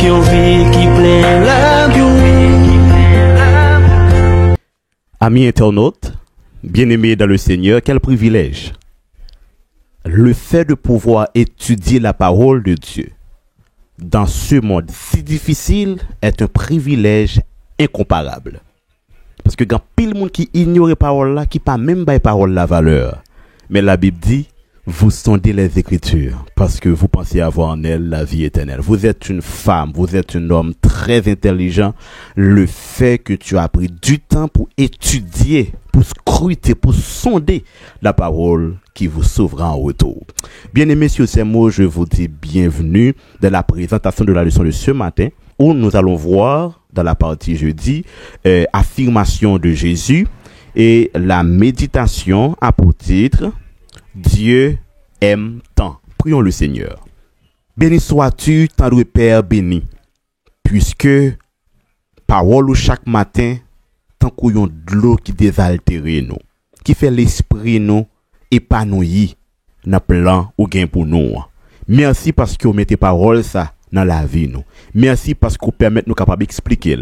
yon vie qui plein l'amour. Amis internautes, bien-aimés dans le Seigneur, quel privilège. Le fait de pouvoir étudier la parole de Dieu dans ce monde si difficile est un privilège incomparable. Parce que quand pile monde qui ignore la parole là, qui pas même pas parole la valeur. Mais la Bible dit, vous sondez les Écritures parce que vous pensez avoir en elles la vie éternelle. Vous êtes une femme, vous êtes un homme très intelligent. Le fait que tu as pris du temps pour étudier, pour scruter, pour sonder la parole qui vous sauvera en retour. Bien-aimés, sur ces mots, je vous dis bienvenue dans la présentation de la leçon de ce matin où nous allons voir dans la partie jeudi, affirmation de Jésus et la méditation a pour titre Dieu aime tant. Prions le Seigneur. Béni sois-tu, tendre Père béni, puisque parole chaque matin, tant qu'on y a de l'eau qui désaltère nous, qui fait l'esprit nous épanoui dans plan ou gain pour nous. Merci parce que vous mettez parole ça dans la vie nous. Merci parce que vous permettez nous capable d'expliquer.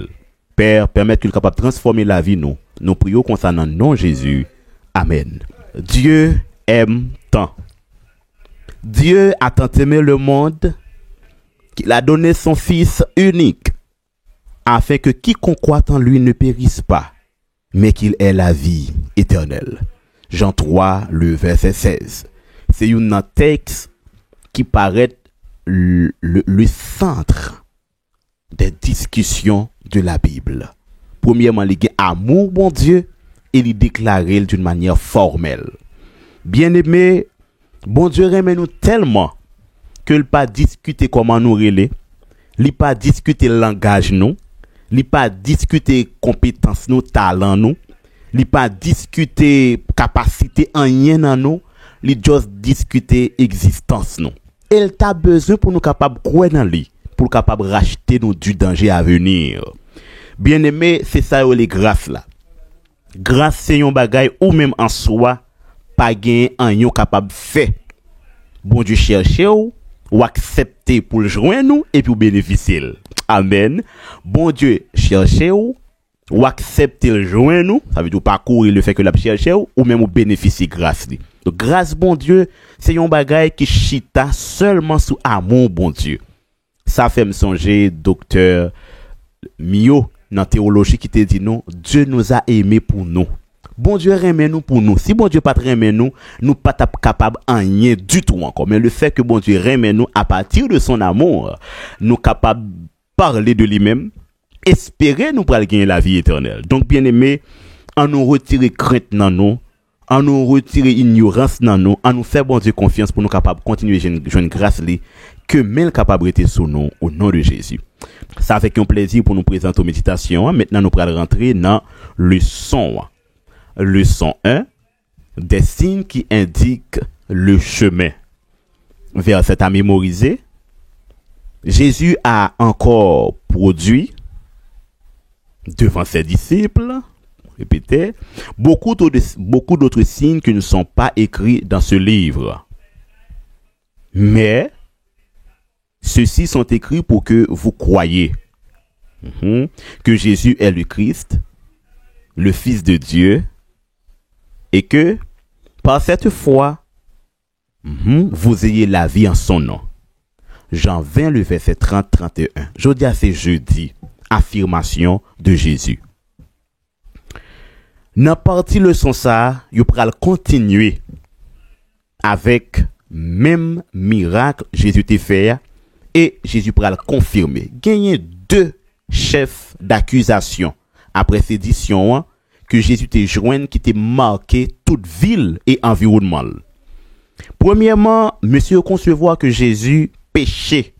Père, permettez que nous capable de transformer la vie nous. Nous prions concernant nom Jésus. Amen. Dieu aime tant. Dieu a tant aimé le monde qu'il a donné son Fils unique afin que quiconque croit en lui ne périsse pas, mais qu'il ait la vie éternelle. Jean 3, le verset 16. C'est un texte qui paraît le centre des discussions de la Bible. Premièrement, il y a amour bon Dieu et il déclare d'une manière formelle. Bien-aimé, bon Dieu aime nous tellement que il pas discuter comment nous relais, il pas discuter langage nous, il pas discuter compétence nous, talent nous, il pas discuter capacité en rien dans nous, il juste discuter existence nous. Il t'a besoin pour nous capable croire dans lui, pour capable racheter nous du danger à venir. Bien-aimé, c'est ça les grâces là. Grâce c'est un bagage ou même en soi pas gain en yon capable fait. Bon Dieu chercher ou accepter pour le joindre nous et puis bénéficier. Amen. Bon Dieu chercher ou accepter le joindre nous, ça veut dire parcourir le fait que la chercher ou même ou bénéficier grâce li. Donc grâce bon Dieu, c'est un bagage qui chita seulement sous amour bon Dieu. Ça fait me songer docteur Mio dans théologie qui te dit non, Dieu nous a aimés pour nous. Bon Dieu aime nous pour nous. Si bon Dieu pas aime nous, nous pas capable en rien du tout encore. Mais le fait que bon Dieu aime nous à partir de son amour, nous capable parler de lui-même, espérer nous pour gagner la vie éternelle. Donc bien aimé, en nous retirer crainte dans nous, en nous retirer ignorance dans nous, en nous faire bon Dieu confiance pour nous capable continuer joindre grâce li que même capable être sous nous au nom de Jésus. Ça fait un plaisir pour nous présenter aux méditations. Maintenant nous allons rentrer dans le son. Leçon 1, des signes qui indiquent le chemin. Verset à mémoriser. Jésus a encore produit devant ses disciples, répétez, beaucoup d'autres signes qui ne sont pas écrits dans ce livre. Mais ceux-ci sont écrits pour que vous croyiez que Jésus est le Christ, le Fils de Dieu, et que par cette foi, vous ayez la vie en son nom. Jean 20, le verset 30-31. Je dis à c'est jeudi, affirmation de Jésus. Dans partie leçon ça, vous pourrez continuer avec même miracle Jésus t'a fait et Jésus pourra le confirmer. Gagner deux chefs d'accusation après cette édition que Jésus te joint qui t'a marqué toute ville et environnement. Premièrement, monsieur concevoir que Jésus péchait.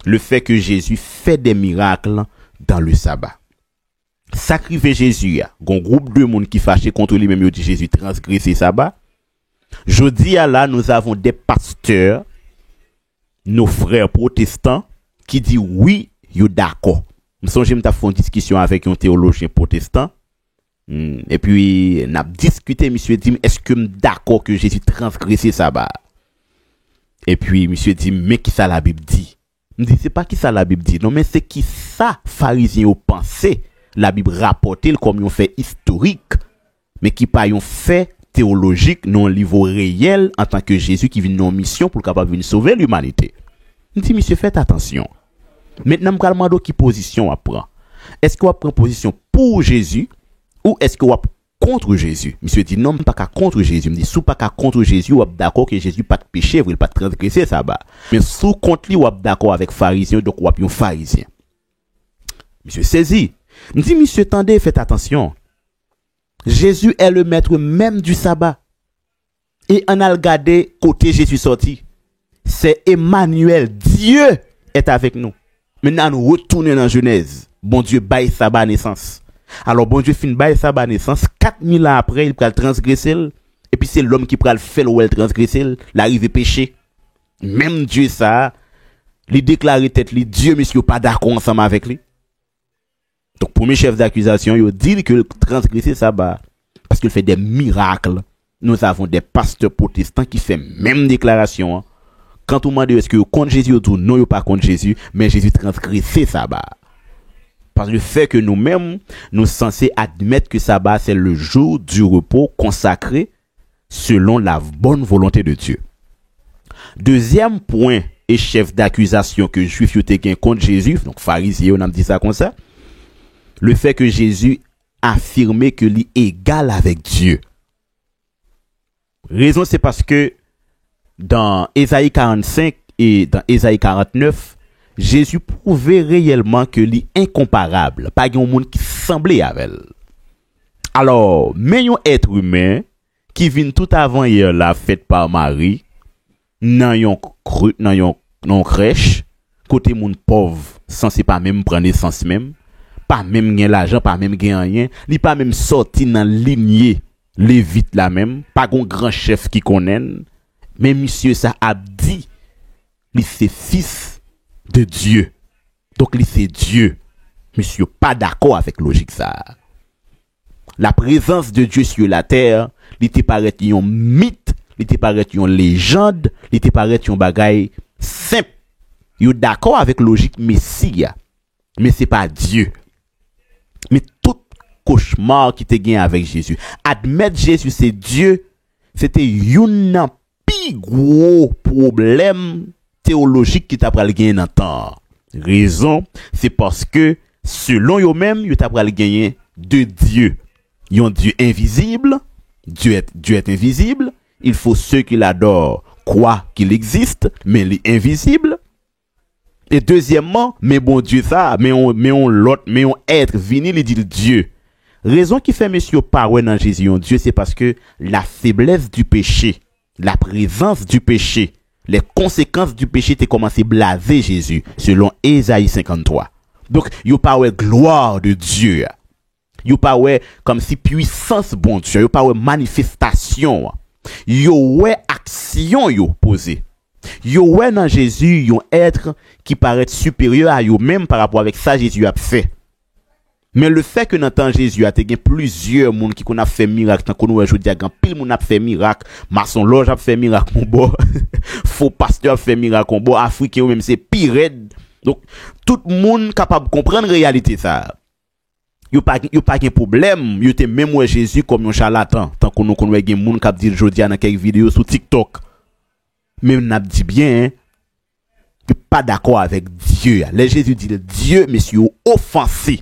Le fait que Jésus fait des miracles dans le sabbat. Sacrifier Jésus, un groupe de monde qui fâché contre lui même dit Jésus transgressé le sabbat. Jodi à là nous avons des pasteurs, nos frères protestants qui disent oui, yo d'accord. Nous sommes j'ai fait une discussion avec un théologien protestant. Et puis, n'a discuté, monsieur dit, est-ce que d'accord que Jésus transgressé sabbat? Et puis, monsieur dit, mais qui ça la Bible dit? Me dit c'est pas qui ça la Bible dit. Non mais c'est qui ça pharisiens ont pensé. La Bible rapporte comme un fait historique mais qui pas un fait théologique non livre réel en tant que Jésus qui vient en mission pour capable venir sauver l'humanité. Me dit monsieur faites attention. Maintenant me demander qui position à prendre. Est-ce qu'on prend position pour Jésus ou est-ce qu'on contre Jésus? Monsieur dit non, pas qu'à contre Jésus. Me dit sous pas qu'à contre Jésus, ou d'accord que Jésus pas de péché, il pas de transgresser ça bas. Mais sous contre lui ou d'accord avec pharisien, donc ou un pharisien. Monsieur saisi. Me dit monsieur tendez, faites attention. Jésus est le maître même du sabbat. Et on a regardé côté Jésus sorti. C'est Emmanuel, Dieu est avec nous. Maintenant nous retournons dans Genèse. Bon Dieu baille sabbat naissance. Alors bon Dieu fin baille sabbat naissance 4000 ans après il peut transgresser et puis c'est l'homme qui peut le faire ou elle transgresser l'arrivé péché. Même Dieu ça, il déclare tête lui Dieu monsieur pas d'accord ensemble avec lui. Donc premier chef d'accusation, il dit que transgresser sabbat parce qu'il fait des miracles. Nous avons des pasteurs protestants qui font même déclaration. Hein. Quand on demande est-ce que contre Jésus ou non, il pas contre Jésus, mais Jésus transgresser sabbat. Parce que le fait que nous-mêmes, nous sommes censés admettre que sabbat, c'est le jour du repos consacré selon la bonne volonté de Dieu. Deuxième point et chef d'accusation que juif yote gen contre Jésus, donc pharisien, on a dit ça comme ça, le fait que Jésus affirmait que lui égal avec Dieu. Raison, c'est parce que dans Ésaïe 45 et dans Ésaïe 49, Jésus prouvait réellement que lui incomparable, pas un monde qui semblait avec elle. Alors, mais un être humain qui vient tout avant hier la fête par Marie, nan yon crèche, côté monde pauvre, censé pas même prendre naissance même, pas même gen l'argent, pas même gen rien, li pas même sorti dans lignée lévite la même, pas gon grand chef qui connaît, mais monsieur ça a dit, li c'est fils de Dieu. Donc li c'est Dieu. Monsieur pas d'accord avec logique ça. La présence de Dieu sur la terre, li te paraît yon mythe, li te paraît yon légende, li te paraît yon bagay simple. Yo d'accord avec logique Messia, mais c'est pas Dieu. Mais tout cauchemar qui te gagne avec Jésus, admettre Jésus c'est Dieu, c'était yon pi gros problème théologique qui t'a pral gagner dans temps. Raison, c'est parce que selon eux même, yo t'a pral gagner deux dieux. Yon Dieu invisible, Dieu est invisible, il faut ceux qui l'adorent croient qu'il existe, mais il est invisible. Et deuxièmement, mais bon Dieu ça, mais on être vini il dit Dieu. Raison qui fait monsieur pas ouais dans Jésus en Dieu, c'est parce que la faiblesse du péché, la présence du péché, les conséquences du péché t'es commencé blaser Jésus selon Ésaïe 53. Donc, yo pas ouais gloire de Dieu. Yo pas ouais comme si puissance bon Dieu, yo pas ouais manifestation. Yo ouais action yo posé. Yo ouais dans Jésus yon être qui paraît supérieur à yo même par rapport avec ça Jésus a fait. Mais le fait que dans temps Jésus a te plusieurs monde qui qu'on a fait miracle tant qu'on aujourd'hui a pile monde a fait miracle, maçon loge a fait miracle mon bon. Faux pasteur a fait miracle mon bon, africain ou même c'est pire. Donc tout le monde capable de comprendre réalité ça. Yo pas de problème, yo te même ouais Jésus comme un charlatan tant qu'on nous connaît gen monde qui dit aujourd'hui dans quelques vidéos sur TikTok. Mais on a dit bien pas d'accord avec Dieu. Les Jésus dit Dieu monsieur offensé.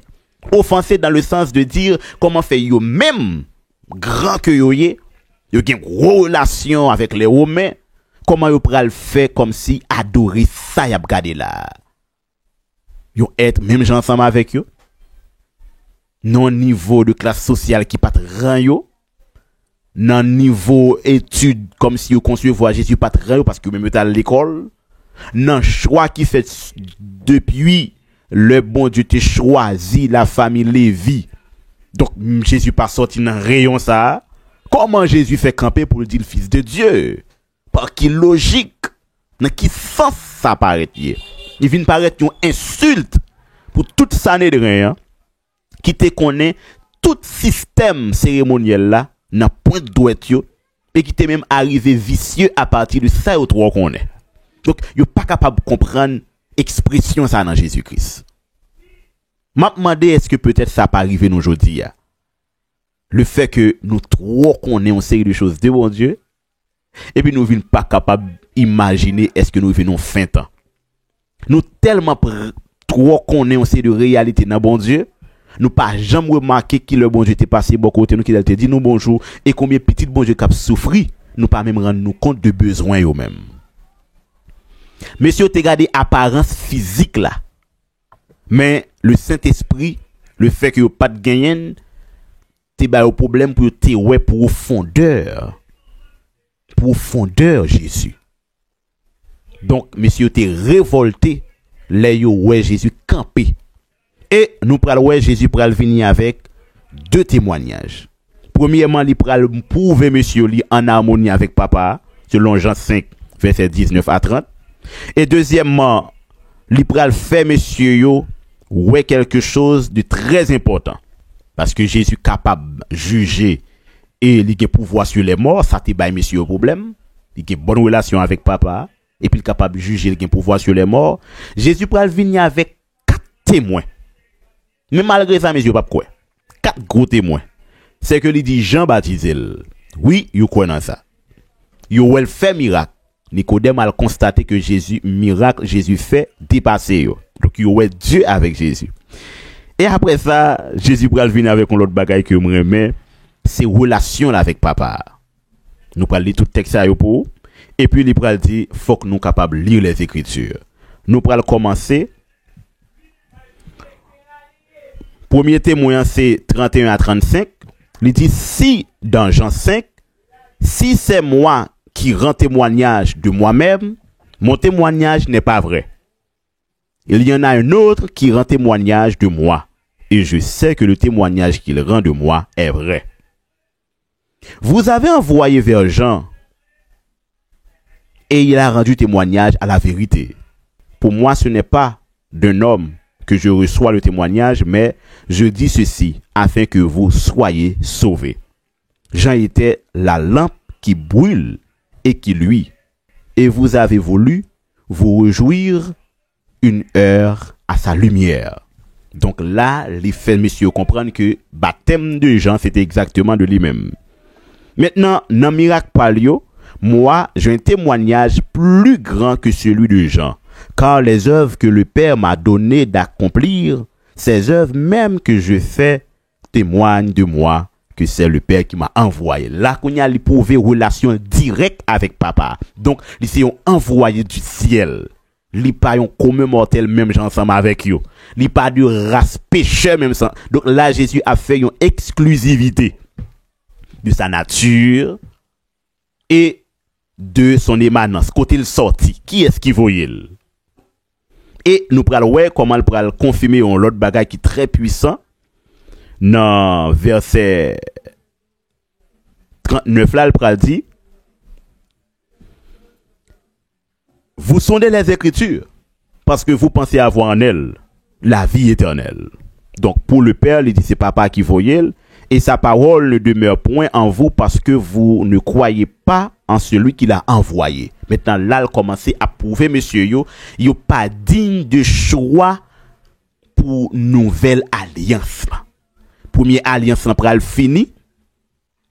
Offensé dans le sens de dire comment fait yo même grand que yo yé, yo gen relation avec les Romains, comment yo pral fait comme si adorer ça y a regardé là. Yo être même gens ensemble avec yo. Non niveau de classe sociale qui pas ran yo. Non niveau étude comme si yo concevoir Jésus pas ran yo parce que même yo à l'école. Non choix qui fait depuis le bon Dieu t'a choisi la famille Lévi. Donc Jésus pas sorti dans rayon ça. Comment Jésus fait camper pour dire le fils de Dieu? Par qui logique? Dans qui sens ça paraît? Il vient paraître une insulte pour toute ça de rien qui te connaît tout système cérémoniel là dans point de droite yo et qui t'est même arrivé vicieux à partir de ça ou trois qu'on est. Donc yo pas capable de comprendre expression ça dans Jésus-Christ. M'a demandé est-ce que peut-être ça pas arriver nous aujourd'hui. Le fait que nous trop connaissons une série de choses de bon Dieu et puis nous ne sommes pas capables d'imaginer est-ce que nous venons fin temps. Nous tellement trop connaissons une série de réalités dans bon Dieu, nous pas jamais remarqué que le bon Dieu était passé bon côté nous, qu'il a dit nous bonjour et combien petit bon Dieu qui a souffert, nous pas même rendre nous compte de besoins eux même. Monsieur, t'es gardé apparence physique là. Mais le Saint-Esprit, le fait que vous pas de gain, t'es ba au problème pour te ouais profondeur Jésus. Donc monsieur t'es révolté les yo ouais Jésus campé. Et nous pral ouais Jésus pral venir avec deux témoignages. Premièrement, il pral prouver monsieur li en harmonie avec papa selon Jean 5 verset 19 à 30. Et deuxièmement, il pral fait monsieur yo ouais quelque chose de très important. Parce que Jésus est capable de juger et il a pouvoir sur les morts, ça te baille monsieur au problème. Il a une bonne relation avec papa et puis il est capable de juger, il a pouvoir sur les morts. Jésus pral venir avec 4 témoins. Mais malgré ça, monsieur, pas quoi. 4 gros témoins. C'est que il dit Jean-Baptiste. Oui, il croit dans ça. Il fait miracle. Nicodème a constaté que Jésus fait dépasser. Donc, il y a Dieu avec Jésus. Et après ça, Jésus pral venir avec un autre bagaille que me remet, c'est relation avec papa. Nous pral lire tout texte ça pour et puis il pral dit faut que nous capables lire les écritures. Nous pral commencer. Premier témoin c'est 31 à 35. Il dit si dans Jean 5, si c'est moi qui rends témoignage de moi-même, mon témoignage n'est pas vrai. Il y en a un autre qui rend témoignage de moi. Et je sais que le témoignage qu'il rend de moi est vrai. Vous avez envoyé vers Jean et il a rendu témoignage à la vérité. Pour moi, ce n'est pas d'un homme que je reçois le témoignage, mais je dis ceci afin que vous soyez sauvés. Jean était la lampe qui brûle et qui luit. Et vous avez voulu vous réjouir une heure à sa lumière. Donc là, les fait monsieur comprendre que baptême de Jean, c'était exactement de lui-même. Maintenant, dans miracle palio, moi, j'ai un témoignage plus grand que celui de Jean. Car les œuvres que le Père m'a donné d'accomplir, ces œuvres même que je fais, témoignent de moi que c'est le Père qui m'a envoyé. Là, qu'on y a l'éprouvé relation directe avec papa. Donc, ils sont envoyés du ciel. Li pas yon commun mortel même ensemble avec yo. Li pas de race pécheur même sans. Donc là Jésus a fait une exclusivité de sa nature et de son émanence. Côté il sorti, qui est-ce qui voyait? Et nous pral ouais comment il pral confirmer un l'autre bagage qui très puissant dans verset 39 là il pral dit vous sondez les Écritures parce que vous pensez avoir en elles la vie éternelle. Donc pour le Père, il dit c'est papa qui voyait et sa parole ne demeure point en vous parce que vous ne croyez pas en celui qui l'a envoyé. Maintenant là, il commence à prouver monsieur yo pas digne de choix pour nouvelle alliance. Première alliance pral fini.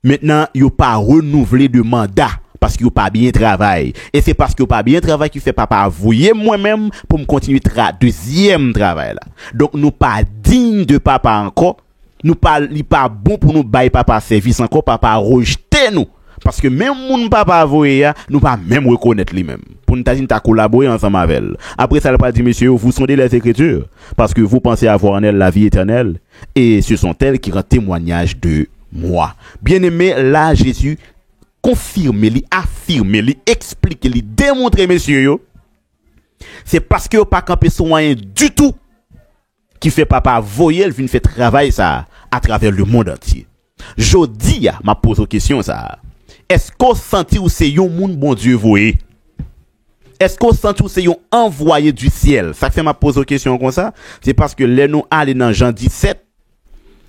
Maintenant, yo pas renouvelé de mandat. Parce qu'il n'a pas bien travaillé. Et c'est parce qu'il n'a pas bien travaillé qu'il fait papa avouer moi-même pour me continuer deuxième travail là. Donc nous pas digne de papa encore. Nous pas bon pour nous bailler papa service encore, papa rejeter nous. Parce que même mon papa avoué nous pas même reconnaître lui-même. Pour nous ta collaborer ensemble avec elle. Après ça il pas dit monsieur, vous sondez les Écritures parce que vous pensez avoir en elle la vie éternelle et ce sont elles qui rendent témoignage de moi. Bien-aimé, là Jésus confirmer, li affirmer, li expliquer, li démontrer messieurs yo. C'est parce que pas camper soin du tout qui fait papa voyer vient faire travail ça à travers le monde entier. Jodi m'a pose question ça. Est-ce qu'on senti ou c'est yon monde bon Dieu voyer? Est-ce qu'on senti ou c'est yon envoyé du ciel? Ça fait m'a pose question comme ça, c'est parce que les nous aller dans Jean 17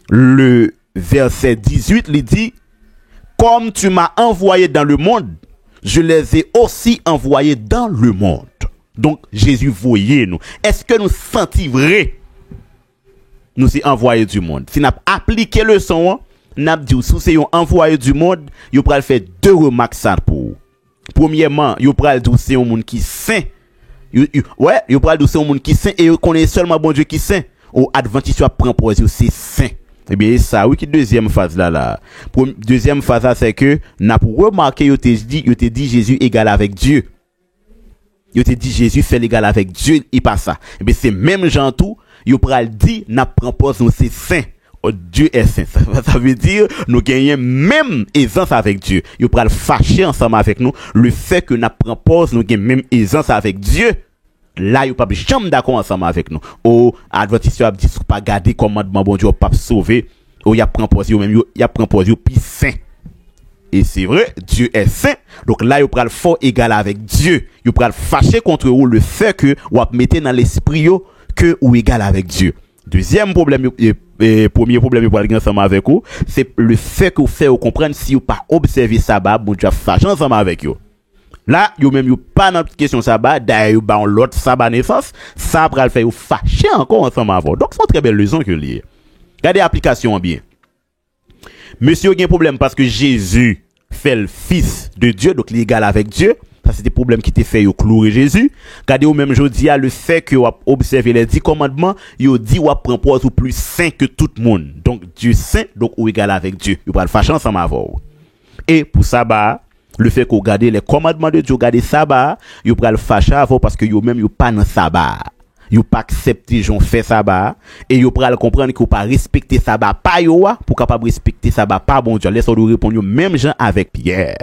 le verset 18 il dit comme tu m'as envoyé dans le monde, je les ai aussi envoyés dans le monde. Donc, Jésus voyait nous. Est-ce que nous sentons vrai? Nous sommes envoyés du monde. Si nous avons appliqué le son, nous avons dit, si nous sommes envoyés du monde, nous allons faire deux remarques ça pour vous. Premièrement, nous allons dire que c'est un monde qui est saint. Ouais, nous allons dire que c'est un monde qui est saint et qu'on est seulement bon Dieu qui est saint. Au Adventiste, prend pour c'est saint. Eh bien, ça, oui, qui deuxième phase là. Deuxième phase là, c'est que, n'a pour remarquer, yo te dit Jésus égal avec Dieu. Yo te dit Jésus fait l'égal avec Dieu, et pas ça. Eh bien, c'est même gens tout, yo pral dit, n'a propose nous c'est saint. Oh, Dieu est saint. Ça veut dire, nous gagnons même aisance avec Dieu. Yo pral fâcher ensemble avec nous, le fait que n'a propose nous gagnons même aisance avec Dieu. Là, yo pas jamais d'accord ensemble avec nous. Oh, Adventiste a dit, pas garder commandement, bon Dieu, pas sauver. Oh, y a proposé, même, y a proposé, puis saint. Et c'est vrai, Dieu est saint. Donc là, il pral fort égal avec Dieu. Il pral fâcher contre vous le fait que vous mettez dans l'esprit que vous égal avec Dieu. Deuxième problème, premier problème pour aller ensemble avec vous, c'est le fait que vous faites comprendre si vous pas observer sabbat, bon Dieu fâcher ensemble avec vous. Là, vous même pas dans question sabbat, d'ailleurs ba l'autre sabbat naissance, ça pral faire vous fâcher encore ensemble avec vous. Donc c'est une très belle leçon que lié. Regardez l'application bien. Monsieur a un problème parce que Jésus fait le fils de Dieu, donc l'égal avec Dieu. Ça, c'est des problèmes qui t'ont fait clouer Jésus. Regardez, au même jour, le fait que vous observez les 10 commandements, vous dit vous prend pour vous plus saint que tout le monde. Donc, Dieu saint, donc vous égal avec Dieu. Vous va le fâcher ensemble avec vous. Et pour sabbat, le fait que vous regardez les commandements de Dieu, vous regardez sabbat, vous va le fâcher avec vous parce que vous même, vous pas dans sabbat. Vous pas accepter j'on fait sabbat et vous pral comprendre que vous pas respecter sabbat pas yo pour capable respecter sabbat pas bon Dieu. Laissez-nous répondre même gens avec Pierre.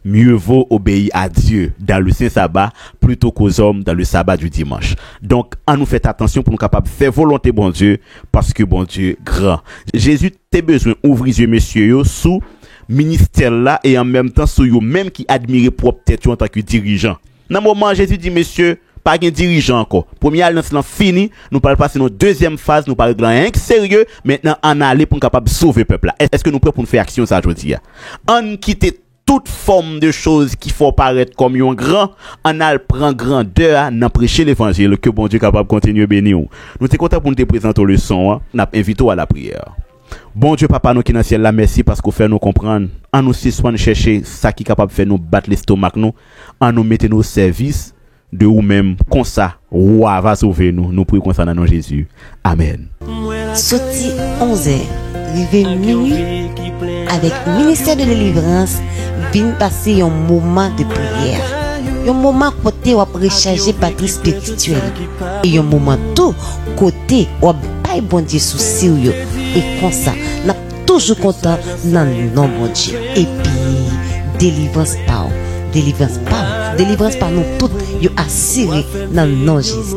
Mieux vaut obéir à Dieu dans le saint sabbat plutôt qu'aux hommes dans le sabbat du dimanche. Donc, on nous fait attention pour nous capable faire volonté bon Dieu parce que bon Dieu grand. Jésus t'a besoin ouvrir les yeux messieurs sous ministère là et en même temps sous yo même qui admire propre tête en tant que dirigeant. Dans moment Jésus dit messieurs pas un dirigeant encore. Première alliance là fini, nous parlons passer notre deuxième phase, nous parlons de rien sérieux, maintenant on aller pour capable sauver peuple là. Est-ce que nous prêts pour nous faire action ça aujourd'hui? On quitte toute forme de choses qui font paraître comme un grand, on a prend grandeur dans prêcher l'évangile que bon Dieu capable continuer bénir. Nous sommes contents pour nous te présenter le son, nous invitons à la prière. Bon Dieu papa nous qui dans le ciel là, merci parce qu'on fait nous comprendre, en nous si soin chercher ça qui capable faire nous battre l'estomac nous, en nous mettre nos services de vous-même, comme ça, roi va sauver nous. Nous prions comme ça dans nom Jésus. Amen. Sorti 11h, arrivé minuit, avec ministère de délivrance, vient passer un moment de prière. Un moment côté où on recharger batterie spirituelle. Et un moment tout côté où on baille bon Dieu sous sérieux. Et comme ça, on est toujours content dans le nom bon Dieu. Et puis, délivrance par nous toutes, yo assuré dans le nom de Jésus.